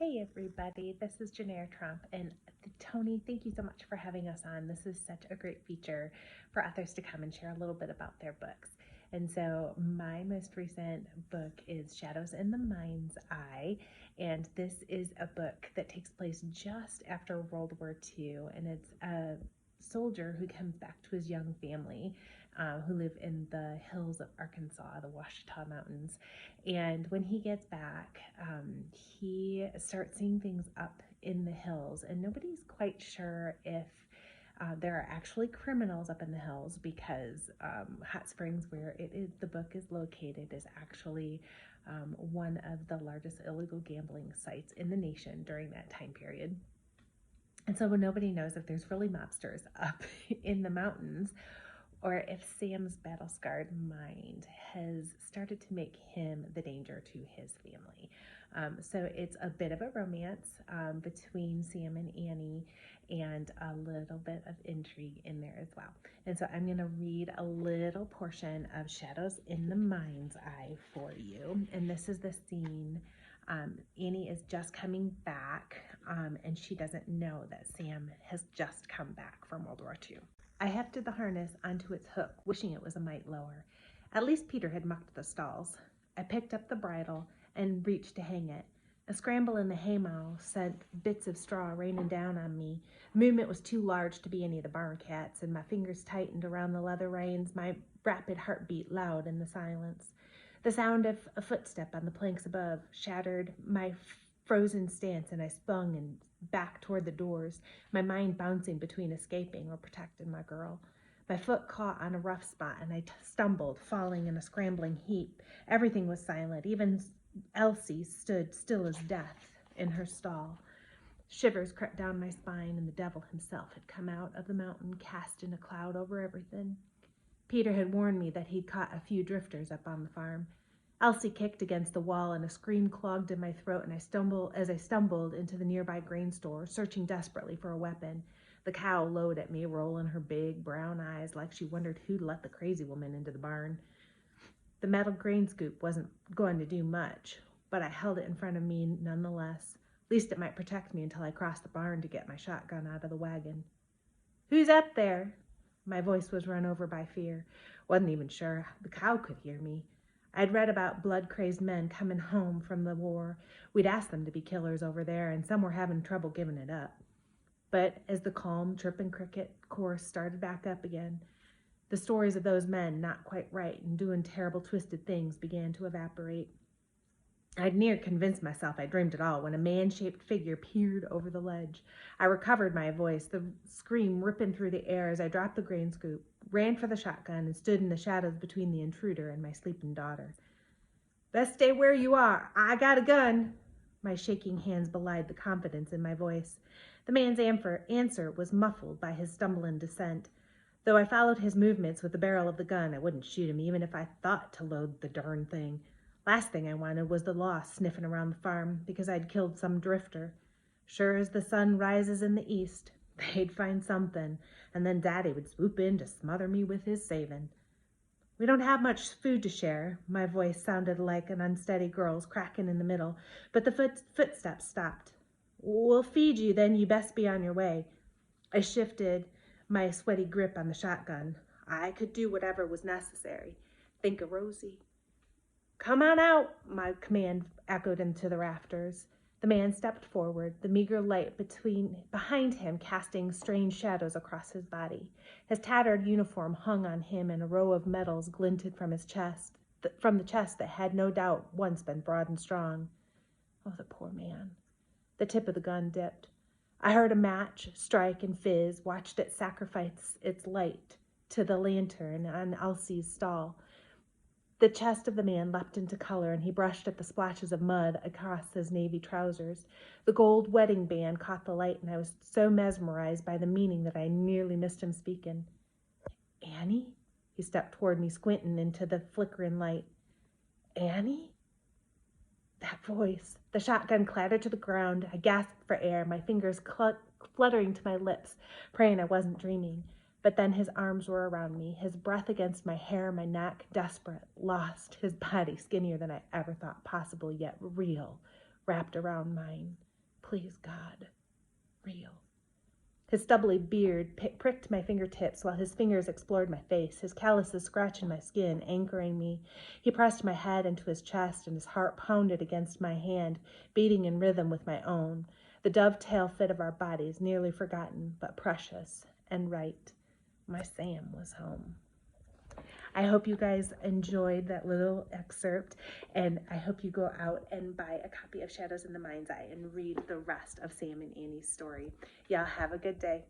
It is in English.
Hey everybody, this is Janyre Tromp, and Tony, thank you so much for having us on. This is such a great feature for authors to come and share a little bit about their books. And so my most recent book is Shadows in the Mind's Eye, and this is a book that takes place just after World War II, and it's a soldier who comes back to his young family who live in the hills of Arkansas, the Ouachita Mountains. And when he gets back, he starts seeing things up in the hills, and nobody's quite sure if there are actually criminals up in the hills because Hot Springs, where the book is located, is actually one of the largest illegal gambling sites in the nation during that time period. And so nobody knows if there's really mobsters up in the mountains or if Sam's battle scarred mind has started to make him the danger to his family. So it's a bit of a romance between Sam and Annie, and a little bit of intrigue in there as well. And so I'm going to read a little portion of Shadows in the Mind's Eye for you. And this is the scene. Annie is just coming back, and she doesn't know that Sam has just come back from World War II. I hefted the harness onto its hook, wishing it was a mite lower. At least Peter had mucked the stalls. I picked up the bridle and reached to hang it. A scramble in the haymow sent bits of straw raining down on me. The movement was too large to be any of the barn cats, and my fingers tightened around the leather reins, my rapid heartbeat loud in the silence. The sound of a footstep on the planks above shattered my frozen stance, and I spun and back toward the doors, my mind bouncing between escaping or protecting my girl. My foot caught on a rough spot, and I stumbled, falling in a scrambling heap. Everything was silent. Even Elsie stood still as death in her stall. Shivers crept down my spine, and the devil himself had come out of the mountain, casting a cloud over everything. Peter had warned me that he'd caught a few drifters up on the farm. Elsie kicked against the wall, and a scream clogged in my throat, and I stumbled into the nearby grain store, searching desperately for a weapon. The cow lowed at me, rolling her big brown eyes like she wondered who'd let the crazy woman into the barn. The metal grain scoop wasn't going to do much, but I held it in front of me nonetheless. At least it might protect me until I crossed the barn to get my shotgun out of the wagon. "Who's up there?" My voice was run over by fear. Wasn't even sure the cow could hear me. I'd read about blood-crazed men coming home from the war. We'd asked them to be killers over there, and some were having trouble giving it up. But as the calm, chirping cricket chorus started back up again, the stories of those men not quite right and doing terrible, twisted things began to evaporate. I'd near convinced myself I dreamed it all when a man-shaped figure peered over the ledge. I recovered my voice, the scream ripping through the air as I dropped the grain scoop, ran for the shotgun, and stood in the shadows between the intruder and my sleeping daughter. "Best stay where you are. I got a gun." My shaking hands belied the confidence in my voice. The man's answer was muffled by his stumbling descent. Though I followed his movements with the barrel of the gun, I wouldn't shoot him even if I thought to load the darn thing. Last thing I wanted was the loss sniffing around the farm because I'd killed some drifter. Sure as the sun rises in the east, they'd find something, and then Daddy would swoop in to smother me with his saving. "We don't have much food to share." My voice sounded like an unsteady girl's, cracking in the middle, but the footsteps stopped. "We'll feed you, then you best be on your way." I shifted my sweaty grip on the shotgun. I could do whatever was necessary. Think of Rosie. "Come on out," my command echoed into the rafters. The man stepped forward, the meager light behind him casting strange shadows across his body. His tattered uniform hung on him, and a row of medals glinted from his chest, from the chest that had no doubt once been broad and strong. Oh, the poor man. The tip of the gun dipped. I heard a match strike and fizz, watched it sacrifice its light to the lantern on Elsie's stall. The chest of the man leapt into color, and he brushed at the splashes of mud across his navy trousers. The gold wedding band caught the light, and I was so mesmerized by the meaning that I nearly missed him speaking. "Annie?" He stepped toward me, squinting into the flickering light. "Annie?" That voice. The shotgun clattered to the ground. I gasped for air, my fingers fluttering to my lips, praying I wasn't dreaming. But then his arms were around me, his breath against my hair, my neck, desperate, lost, his body skinnier than I ever thought possible, yet real, wrapped around mine. Please, God, real. His stubbly beard pricked my fingertips while his fingers explored my face, his calluses scratching my skin, anchoring me. He pressed my head into his chest, and his heart pounded against my hand, beating in rhythm with my own. The dovetail fit of our bodies, nearly forgotten, but precious and right. My Sam was home. I hope you guys enjoyed that little excerpt, and I hope you go out and buy a copy of Shadows in the Mind's Eye and read the rest of Sam and Annie's story. Y'all have a good day.